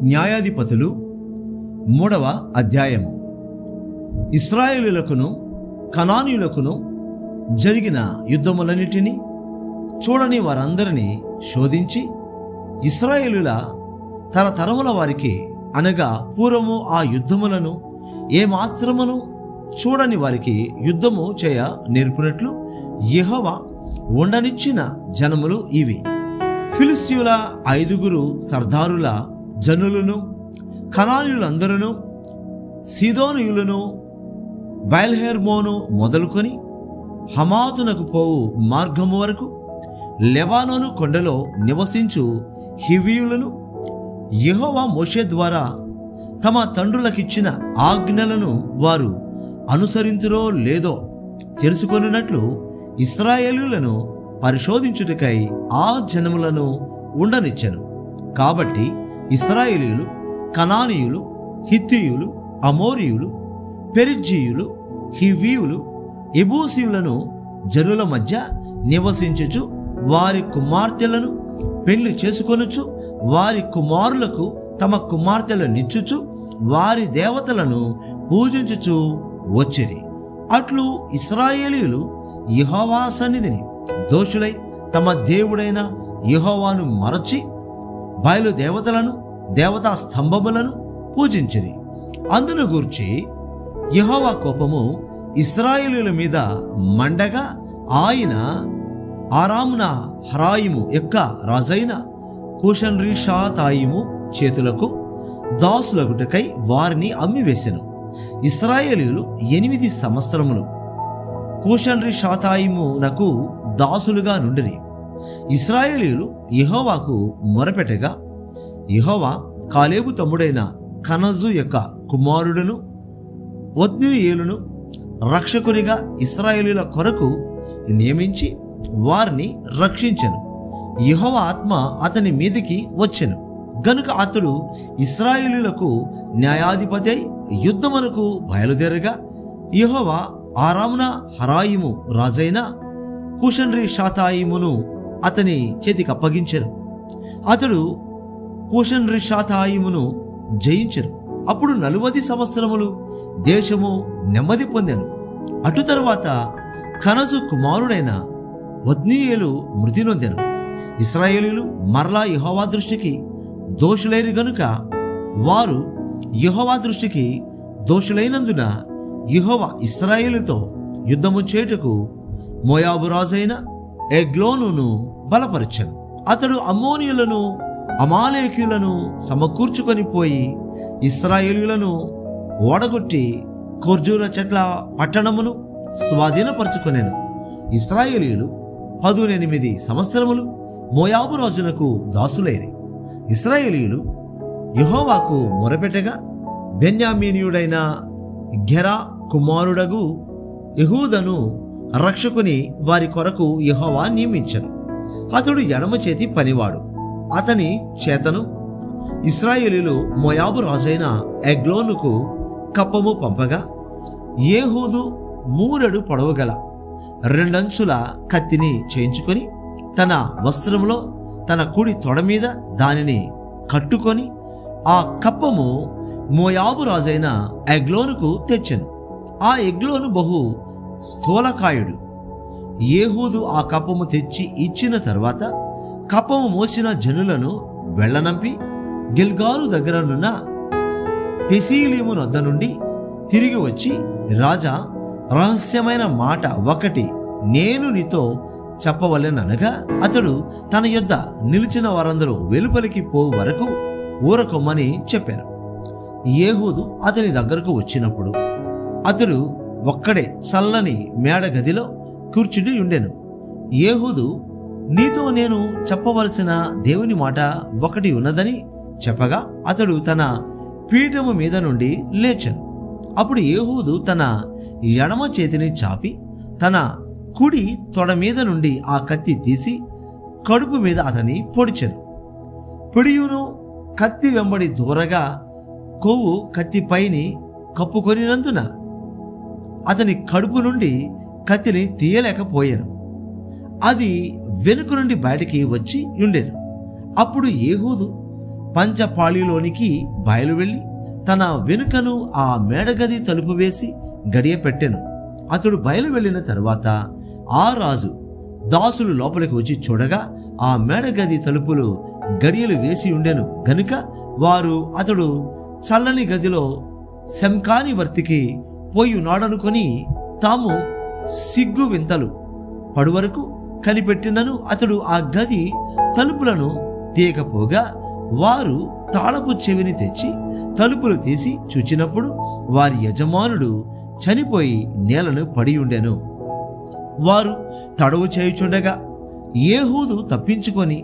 న్యాయాధిపతులు 3వ అధ్యాయము. ఇశ్రాయేలీయులకును కనానీయులకును జరిగిన యుద్ధములన్నిటినీ చూడని వారందరినీ శోధించి ఇశ్రాయేలీయుల తరతరముల వారికి అనగా పూర్వము ఆ యుద్ధములను ఏమాత్రమును చూడని వారికి యుద్ధము చేయ నేర్పినట్లు యెహోవా ఉండనిచ్చిన జనములు ఇవి. ఫిలిష్తీయుల 5 సర్దారుల జనులను, కనానీయులందరూ, సీదోనీయులను, బయల్హెర్మోను మొదలుకొని హమాతునకు పోవు మార్గము వరకు లెబానోను కొండలో నివసించు హివ్వీయులను యెహోవా మోషే ద్వారా తమ తండ్రులకిచ్చిన ఆజ్ఞలను వారు అనుసరింతురో లేదో తెలుసుకొనున్నట్లు ఇశ్రాయేలీయులను పరిశోధించుటకై ఆ జనములను ఉండనిచ్చెను. కాబట్టి ఇశ్రాయేలీయులు, కనానీయులు, హిత్తీయులు, అమోరీయులు, పెరిజ్జీయులు, హివ్వీయులు, యెబూసీయులను జనుల మధ్య నివసించుచు వారి కుమార్తెలను పెళ్లి చేసుకొనుచు వారి కుమారులకు తమ కుమార్తెలనిచ్చుచు వారి దేవతలను పూజించుచు వచ్చిరి. అట్లు ఇశ్రాయేలీయులు యెహోవా సన్నిధిని దోషులై తమ దేవుడైన యెహోవాను మరచి బయలు దేవతలను, దేవతా స్తంభములను పూజించిరి. అందును గూర్చి యెహోవా కోపము ఇశ్రాయేలీయుల మీద మండగా ఆయన ఆరామున హరాయిము యొక్క రాజైన కూషన్రిషాతాయిము చేతులకు దాసులగుటకై వారిని అమ్మివేశెను. ఇశ్రాయేలీయులు 8 సంవత్సరములు కూషన్రిషాతాయిమునకు దాసులుగా నుండిరి. ఇశ్రాయేలీయులు యెహోవాకు మొరపెట్టగా యెహోవా కాలేబు తమ్ముడైన కనజు యొక్క కుమారుడును ఒత్నీయేలును రక్షకునిగా ఇశ్రాయేలీయుల కొరకు నియమించి వారిని రక్షించెను. యెహోవా ఆత్మ అతని మీదికి వచ్చెను గనుక అతడు ఇశ్రాయేలీయులకు న్యాయాధిపతి అయి యుద్ధమునకు బయలుదేరగా యెహోవా ఆరామున హరాయిము రాజైన కూషన్రిషాతాయిమును అతని చేతికి అప్పగించెను. అతడు కూషన్రిషాతాయిమును జయించెను. అప్పుడు 40 సంవత్సరములు దేశము నెమ్మది పొందెను. అటు తరువాత కనజు కుమారుడైన ఒత్నీయేలు మృతి నొందెను. ఇశ్రాయేలీయులు మరలా యెహోవా దృష్టికి దోషులైరు గనుక వారు యెహోవా దృష్టికి దోషులైనందున యెహోవా ఇశ్రాయేలుతో యుద్ధము చేయుటకు మోయాబు రాజైన ఎగ్లోనును బలపరచెను. అతడు అమ్మోనీయులను, అమాలేకీయులను సమకూర్చుకొని పోయి ఇశ్రాయేలీయులను ఓడగొట్టి ఖర్జూర చెట్ల పట్టణమును స్వాధీనపరచుకొనెను. ఇశ్రాయేలీయులు 18 సంవత్సరములు మోయాబు రాజునకు దాసులైరి. ఇశ్రాయేలీయులు యెహోవాకు మొరపెట్టగా బెన్యామీనీయుడైన గెరా కుమారుడగు యెహూదను రక్షకుని వారి కొరకు యెహోవా నియమించెను. అతడు ఎడమ చేతి పనివాడు. అతని చేతను ఇశ్రాయేలీయులు మోయాబు రాజైన ఎగ్లోనుకు కప్పము పంపగా ఏహూదు 3 పొడవు గల 2 అంచుల కత్తిని చేయించుకొని తన వస్త్రములో తన కుడి తొడ మీద దానిని కట్టుకొని ఆ కప్పము మోయాబు రాజైన ఎగ్లోనుకు తెచ్చెను. ఆ ఎగ్లోను బహు స్థూలకాయుడు. ఏహూదు ఆ కప్పము తెచ్చి ఇచ్చిన తరువాత కప్పము మోసిన జనులను వెళ్ళనంపి గిల్గాలు దగ్గరనున్న పెసీలీము వద్ద నుండి తిరిగి వచ్చి, రాజా, రహస్యమైన మాట ఒకటి నేను నీతో చెప్పవలెననగా అతడు తన యొద్ద నిలిచిన వారందరూ వెలుపలికి పోవు వరకు ఊరకొమ్మని చెప్పారు. ఏహూదు అతని దగ్గరకు వచ్చినప్పుడు అతడు ఒక్కడే చల్లని మేడ గదిలో కూర్చుని ఉండెను. ఏహూదు, నీతో నేను చెప్పవలసిన దేవుని మాట ఒకటి ఉన్నదని చెప్పగా అతడు తన పీఠము మీద నుండి లేచెను. అప్పుడు ఏహూదు తన ఎడమ చేతిని చాపి తన కుడి తొడ మీద నుండి ఆ కత్తి తీసి కడుపు మీద అతని పొడిచెను. పిడియును కత్తి వెంబడి దూరగా కొవ్వు కత్తిపైని కప్పుకొనినందున అతని కడుపు నుండి కత్తిని తీయలేకపోయాను. అది వెనుక నుండి బయటికి వచ్చి ఉండెను. అప్పుడు ఏహూదు పంచపాళిలోనికి బయలు వెళ్ళి తన వెనుకను ఆ మేడగది తలుపు వేసి గడియ పెట్టెను. అతడు బయలు వెళ్ళిన తరువాత ఆ రాజు దాసులు లోపలికి వచ్చి చూడగా ఆ మేడగది తలుపులు గడియలు వేసి ఉండెను గనుక వారు అతడు చల్లని గదిలో శంఖాని వర్తికి పోయి ఉన్నాడనుకొని తాము సిగ్గు వింతలు పడువరకు కనిపెట్టినను అతడు ఆ గది తలుపులను తీయకపోగా వారు తాళపు చెవిని తెచ్చి తలుపులు తీసి చూచినప్పుడు వారి యజమానుడు చనిపోయి నేలను పడి ఉండెను. వారు తడవు చేయుచుండగా ఏహూదు తప్పించుకొని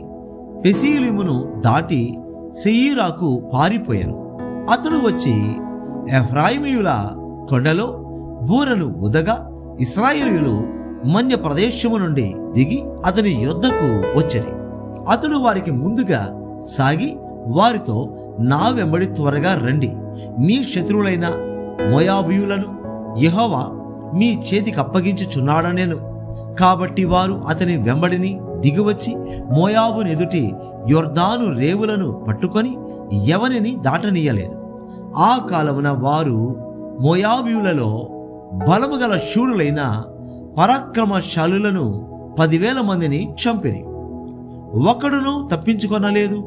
పెసీలిమును దాటి సెయీరాకు పారిపోయాను. అతడు వచ్చి ఎఫ్రాయిమీయుల కొండలో బూరలు ఊదగా ఇశ్రాయేలీయులు మన్య ప్రదేశము నుండి దిగి అతని యొద్దకు వచ్చరి. అతడు వారికి ముందుగా సాగి వారితో, నా వెంబడి త్వరగా రండి, మీ శత్రువులైన మోయాబీయులను యెహోవా మీ చేతికి అప్పగించుచున్నాడనెను. కాబట్టి వారు అతని వెంబడిని దిగివచ్చి మోయాబు ఎదుటి యొర్దాను రేవులను పట్టుకొని ఎవరిని దాటనీయలేదు. ఆ కాలమున వారు మోయాబీయులలో బలము గల శూరులైన పరాక్రమశాలులను 10,000 మందిని చంపిరి, ఒకడును తప్పించుకొనలేదు.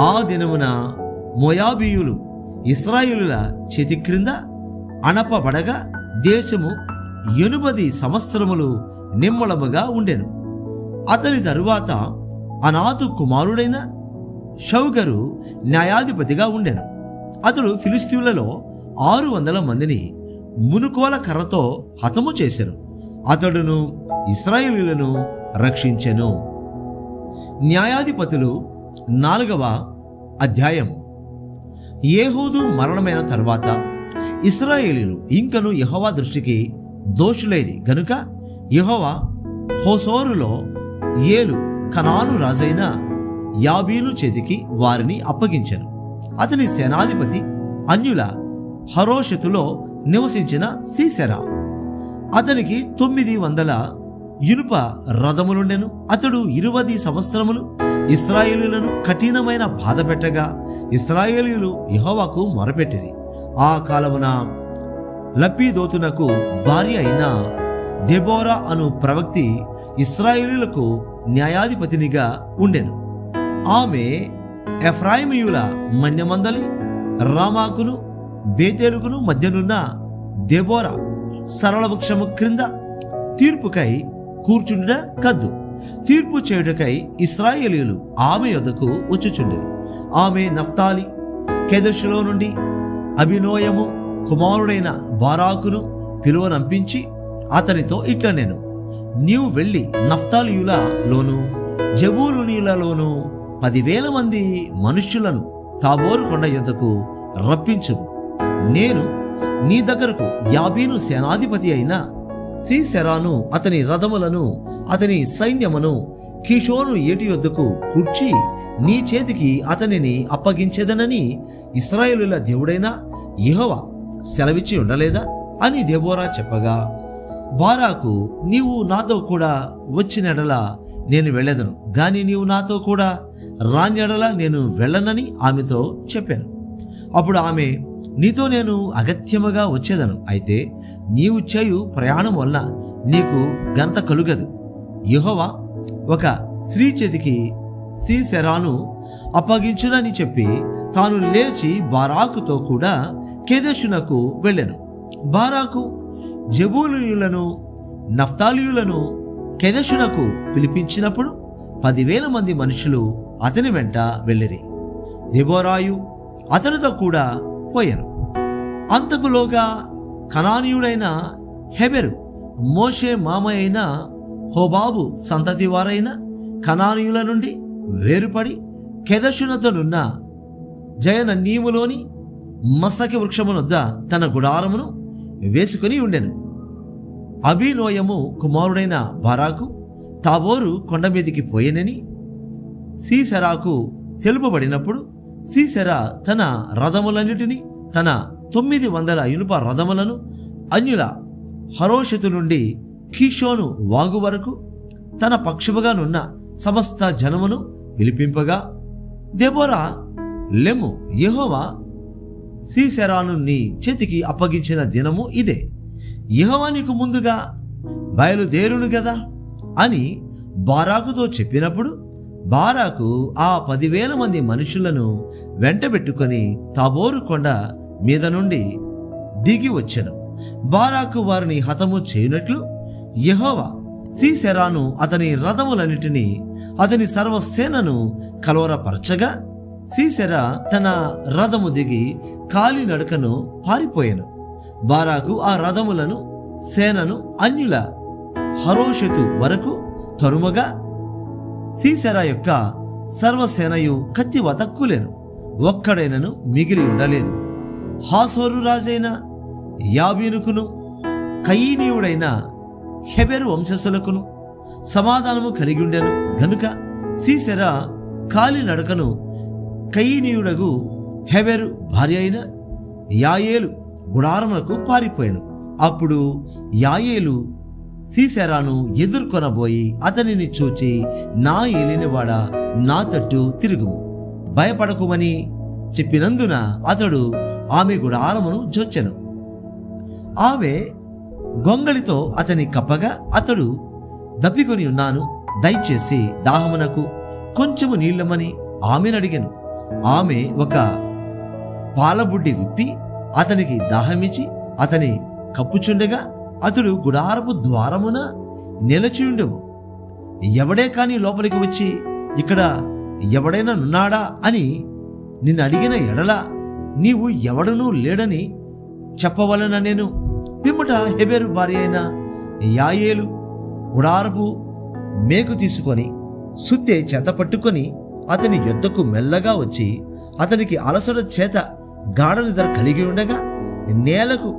ఆ దినమున మోయాబీయులు ఇశ్రాయేలుల చేతి క్రింద అణపబడగా దేశము 80 సంవత్సరములు నిమ్మళముగా ఉండెను. అతని తరువాత అనాతు కుమారుడైన షౌగరు న్యాయాధిపతిగా ఉండెను. అతడు ఫిలిస్తీయులలో 600 మందిని మునుకోల కర్రతో హతము చేసెను. అతడును ఇశ్రాయేలీయులను రక్షించెను. న్యాయాధిపతులు 4వ అధ్యాయము. ఏహూదు మరణమైన తరువాత ఇశ్రాయేలీయులు ఇంకను యెహోవా దృష్టికి దోషులైరి గనుక యెహోవా హోసోరులో ఏలు కనాను రాజైన యాబీను చేతికి వారిని అప్పగించెను. అతని సేనాధిపతి అన్యుల హరోషతులో నివసించిన సీసెరా. అతనికి 900 ఇనుప రథములుండెను. అతడు 20 సంవత్సరములు ఇశ్రాయేలీయులను కఠినమైన బాధ పెట్టగా ఇశ్రాయేలీయులు యెహోవాకు మొరపెట్టిరి. ఆ కాలమున లపీదోతునకు భార్య అయిన దెబోరా అను ప్రవక్తి ఇశ్రాయేలీయులకు న్యాయాధిపతినిగా ఉండెను. ఆమె ఎఫ్రాయిమీయుల మన్యమందలి రామాకును బేతేలుకును మధ్యనున్న దెబోరా సరళ వృక్షము క్రింద తీర్పుకై కూర్చుండ కద్దు. తీర్పు చేయుటకై ఇశ్రాయేలీయులు ఆమె యొద్దకు వచ్చుచుండిరి. ఆమె నఫ్తాలి కెదెషులో నుండి అబినోయము కుమారుడైన బారాకును పిలువనంపించి అతనితో ఇట్లనెను, నీవు వెళ్ళి నఫ్తాలీయులలోను జబూలూనీయులలోను 10,000 మంది మనుష్యులను తాబోరు కొండ యొద్దకు రప్పించుము. నేను నీ దగ్గరకు యాబీను సేనాధిపతి అయిన సీసెరాను అతని రథములను అతని సైన్యమును కీషోను ఏటి యొద్దకు కూర్చి నీ చేతికి అతనిని అప్పగించేదనని ఇశ్రాయేలుల దేవుడైన యెహోవా సెలవిచ్చి ఉండలేదా అని దెబోరా చెప్పగా, బారాకు, నీవు నాతో కూడా వచ్చినెడల నేను వెళ్ళెదను, గాని నీవు నాతో కూడా రానియడల నేను వెళ్ళనని ఆమెతో చెప్పాను. అప్పుడు ఆమె, నీతో నేను అగత్యముగా వచ్చేదను, అయితే నీవు చేయు ప్రయాణం వల్ల నీకు ఘనత కలుగదు. యెహోవా ఒక స్త్రీ చేతికి సీసెరాను అప్పగించునని చెప్పి తాను లేచి బారాకుతో కూడా కెదెషునకు వెళ్ళెను. బారాకు జబూలూనీయులను నఫ్తాలీయులను కెదెషునకు పిలిపించినప్పుడు 10,000 మంది మనుషులు అతని వెంట వెళ్ళిరి. దెబోరాయు అతనితో కూడా పోయాను. అంతకులోగా కనానీయుడైన హెబెరు మోషే మామ అయిన హోబాబు సంతతి వారైన కనానీయుల నుండి వేరుపడి కెదెషునతోనున్న జయనన్నీములోని మస్తకి వృక్షమునొద్ద తన గుడారమును వేసుకుని ఉండెను. అబీనోయము కుమారుడైన బారాకు తాబోరు కొండ మీదికి పోయేనని సీసెరాకు తెలుపబడినప్పుడు సీసెరా తన రథములన్నిటినీ తన 900 ఇనుప రథములను అన్యుల హరోషతు నుండి కీషోను వాగు వరకు తన పక్షముగానున్న సమస్త జనమును పిలిపింపగా, దెబోరా లెమ్ము, యెహోవా సీసెరాను నీ చేతికి అప్పగించిన దినము ఇదే. యెహోవా నీకు ముందుగా బయలుదేరును గదా అని బారాకుతో చెప్పినప్పుడు బారాకు ఆ 10,000 మంది మనుషులను వెంటబెట్టుకొని తాబోరు కొండ మీద నుండి దిగి వచ్చెను. బారాకు వారిని హతము చేయునట్లు యెహోవా సీసెరాను అతని రథములన్నిటినీ అతని సర్వసేనను కలవరపరచగా సీసెరా తన రథము దిగి కాలినడకను పారిపోయెను. బారాకు ఆ రథములను సేనను అన్యుల హరోషెతు వరకు తరుమగా సీసెరా యొక్క సర్వసేనయు కత్తివత కూలెను, ఒక్కడైనను మిగిలి ఉండలేదు. హాసోరు రాజైన యాబీనుకును కయీనీయుడైన హెబెరు వంశస్థులకును సమాధానము కలిగి ఉండెను గనుక సీసెరా కాలినడకను కయీనీయుడగు హెబెరు భార్య అయిన యాయేలు గుడారములకు పారిపోయాను. అప్పుడు యాయేలు సీసెరాను ఎదుర్కొనబోయి అతనిని చూచి, నా ఏలినవాడా, నా తట్టు తిరుగుము, భయపడకుమని చెప్పినందున అతడు ఆమె గుడారమును జొచ్చెను. ఆమె గొంగళితో అతని కప్పగా అతడు దప్పికొని ఉన్నాను, దయచేసి దాహమునకు కొంచెము నీళ్ళమని ఆమెను అడిగాను. ఆమె ఒక పాలబుడ్డి విప్పి అతనికి దాహమిచ్చి అతని కప్పుచుండగా అతడు గుడారపు ద్వారమున నిలచియుండెను. ఎవడే కాని లోపలికి వచ్చి ఇక్కడ ఎవడైనా నున్నాడా అని నిన్ను అడిగిన ఎడల నీవు ఎవడనూ లేడని చెప్పవలన నేను. పిమ్మట హెబెరు భార్య అయిన యాయేలు గుడారపు మేకు తీసుకొని సుత్తె చేత పట్టుకొని అతని యొద్దకు మెల్లగా వచ్చి అతనికి అలసట చేత గాఢ నిద్ర కలిగి ఉండగా నేలకు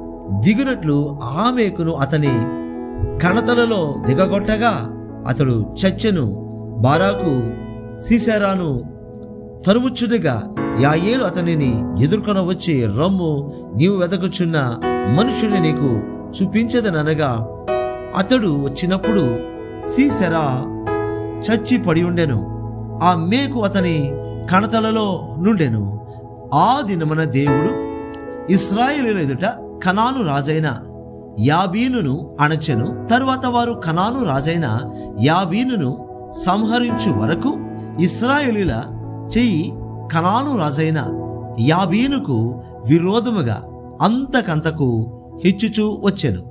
దిగునట్లు ఆ మేకును అతని కణతలలో దిగగొట్టగా అతడు చచ్చెను. బారాకు సీసెరాను తరుముచుండగా యాయేలు అతనిని ఎదుర్కొన వచ్చి, రమ్ము, నీవు వెతకుచున్న మనుషుని నీకు చూపించదనగా అతడు వచ్చినప్పుడు సీసెరా చచ్చి పడి ఉండెను. ఆ మేకు అతని కణతలలో నుండెను. ఆ దినమున దేవుడు ఇశ్రాయేలీయుల ఎదుట కనాను రాజైన యాబీనును అణచెను. తరువాత వారు కనాను రాజైన యాబీనును సంహరించు వరకు ఇశ్రాయేలీయుల చెయ్యి కనాను రాజైన యాబీనుకు విరోధముగా అంతకంతకు హెచ్చుచూ వచ్చెను.